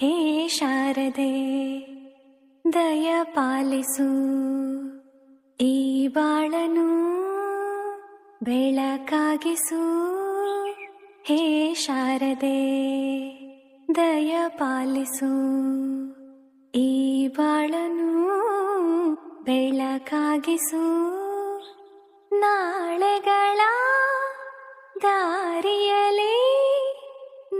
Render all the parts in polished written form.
ಹೇ ಶಾರದೆ ದಯ ಪಾಲಿಸು ಈ ಬಾಳನು ಬೆಳಕಾಗಿಸು. ಹೇ ಶಾರದೆ ದಯ ಪಾಲಿಸು ಈ ಬಾಳನು ಬೆಳಕಾಗಿಸು. ನಾಳೆಗಳ ದಾರಿಯಲಿ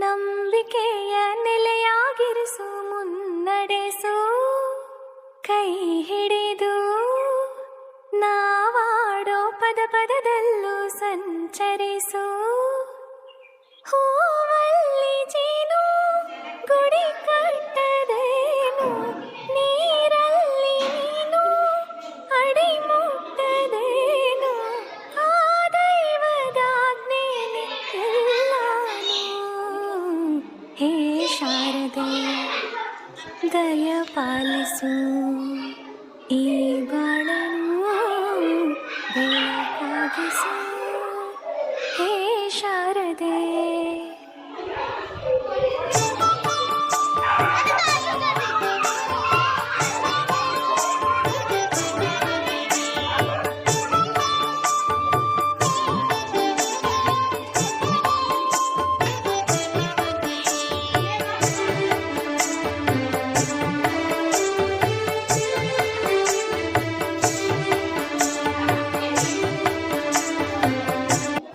ನಂಬಿಕೆಯ ನೆಲೆಯಾಗಿರಿಸು, ಮುನ್ನಡೆಸು ಕೈ ಹಿಡಿದು ನಾವಾಡೋ ಪದ ಪದದಲ್ಲೂ ಸಂಚರಿಸು. ಹೂವಲ್ಲಿ ಜೇನು ಗುಡಿ ಕಟ್ಟದೇನು, ನೀರಲ್ಲಿ ನೀನು ಅಡಿ ಮುಟ್ಟದೇನು, ಆ ದೈವದಾಜ್ಞೆನೇ ಎಲ್ಲಾನು. ಹೇ ಶಾರದೆ ದಯ ಪಾಲಿಸು ಈ ಬಾಳನು ಬೆಳಕಾಗಿಸು. ಹೇ ಶಾರದೆ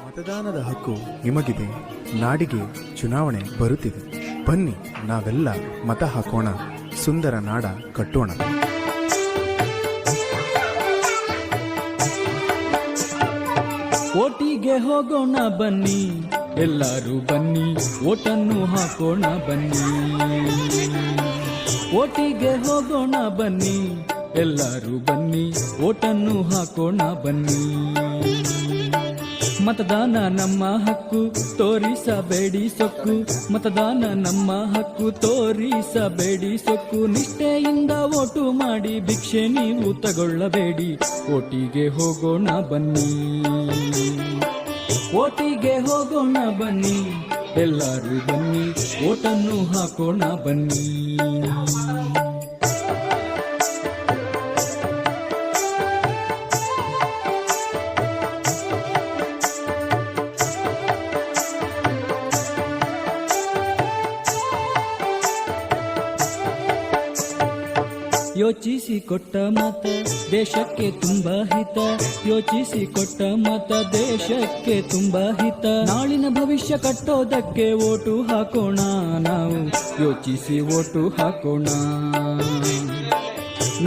ಮತದಾನದ ಹಕ್ಕು ನಿಮಗಿದೆ. ನಾಡಿಗೆ ಚುನಾವಣೆ ಬರುತ್ತಿದೆ. ಬನ್ನಿ ನಾವೆಲ್ಲ ಮತ ಹಾಕೋಣ, ಸುಂದರ ನಾಡ ಕಟ್ಟೋಣ. ಓಟಿಗೆ ಹೋಗೋಣ ಬನ್ನಿ, ಎಲ್ಲರೂ ಬನ್ನಿ, ಓಟನ್ನು ಹಾಕೋಣ ಬನ್ನಿ. ಓಟಿಗೆ ಹೋಗೋಣ ಬನ್ನಿ, ಎಲ್ಲರೂ ಬನ್ನಿ, ಓಟನ್ನು ಹಾಕೋಣ ಬನ್ನಿ. ಮತದಾನ ನಮ್ಮ ಹಕ್ಕು, ತೋರಿಸಬೇಡಿ ಸೊಕ್ಕು. ಮತದಾನ ನಮ್ಮ ಹಕ್ಕು, ತೋರಿಸಬೇಡಿ ಸೊಕ್ಕು. ನಿಷ್ಠೆಯಿಂದ ಓಟು ಮಾಡಿ ಭಿಕ್ಷೆ ನೀವು ತಗೊಳ್ಳಬೇಡಿ. ಓಟಿಗೆ ಹೋಗೋಣ ಬನ್ನಿ, ಓಟಿಗೆ ಹೋಗೋಣ ಬನ್ನಿ, ಎಲ್ಲರೂ ಬನ್ನಿ, ಓಟನ್ನು ಹಾಕೋಣ ಬನ್ನಿ. ಯೋಚಿಸಿ ಕೊಟ್ಟ ಮತ ದೇಶಕ್ಕೆ ತುಂಬಾ ಹಿತ, ಯೋಚಿಸಿ ಕೊಟ್ಟ ಮತ ದೇಶಕ್ಕೆ ತುಂಬಾ ಹಿತ. ನಾಳಿನ ಭವಿಷ್ಯ ಕಟ್ಟೋದಕ್ಕೆ ಓಟು ಹಾಕೋಣ ನಾವು, ಯೋಚಿಸಿ ಓಟು ಹಾಕೋಣ.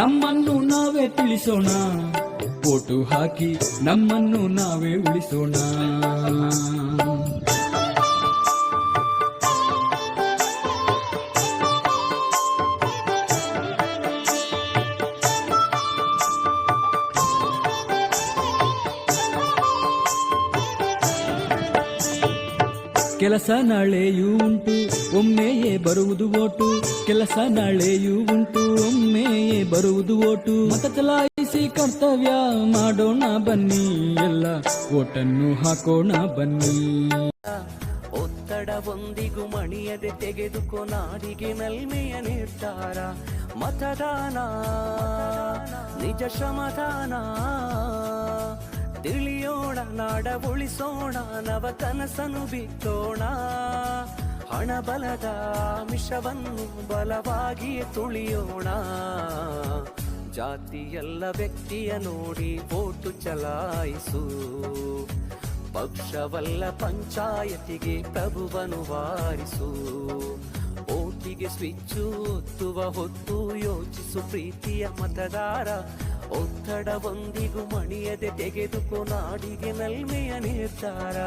ನಮ್ಮನ್ನು ನಾವೇ ತಿಳಿಸೋಣ, ಓಟು ಹಾಕಿ ನಮ್ಮನ್ನು ನಾವೇ ಉಳಿಸೋಣ. ಕೆಲಸ ನಾಳೆಯೂ ಉಂಟು, ಒಮ್ಮೆಯೇ ಬರುವುದು ಓಟು. ಕೆಲಸ ನಾಳೆಯೂ ಉಂಟು, ಒಮ್ಮೆಯೇ ಬರುವುದು ಓಟು. ಮತ ಚಲಾಯಿಸಿ ಕರ್ತವ್ಯ ಮಾಡೋಣ ಬನ್ನಿ, ಎಲ್ಲ ಓಟನ್ನು ಹಾಕೋಣ ಬನ್ನಿ. ಒತ್ತಡವೊಂದಿಗೂ ಮಣಿಯದೆ ತೆಗೆದುಕೋ ನಾಡಿಗೆ ನಲ್ಮೆಯ ನಿರ್ಧಾರ. ಮತದಾನ ನಿಜ ಶ್ರಮದಾನ, ತಿಳಿಯೋಣ ನಾಡ ಉಳಿಸೋಣ, ನವ ಕನಸನು ಬಿತ್ತೋಣ. ಹಣ ಬಲದ ಮಿಷವನ್ನು ಬಲವಾಗಿ ತುಳಿಯೋಣ. ಜಾತಿಯಲ್ಲ ವ್ಯಕ್ತಿಯ ನೋಡಿ ಓಟು ಚಲಾಯಿಸು. ಪಕ್ಷವಲ್ಲ ಪಂಚಾಯತಿಗೆ ಪ್ರಭುವನು ವಾರಿಸು. ಓಟಿಗೆ ಸ್ವಿಚ್ಚು ಒತ್ತುವ ಹೊತ್ತು ಯೋಚಿಸು ಪ್ರೀತಿಯ ಮತದಾರ. ಒತ್ತಡವೊಂದಿಗೂ ಮಣಿಯದೆ ತೆಗೆದುಕೋ ನಾಡಿಗೆ ನಲ್ಮೆಯ ನಿರ್ಧಾರ.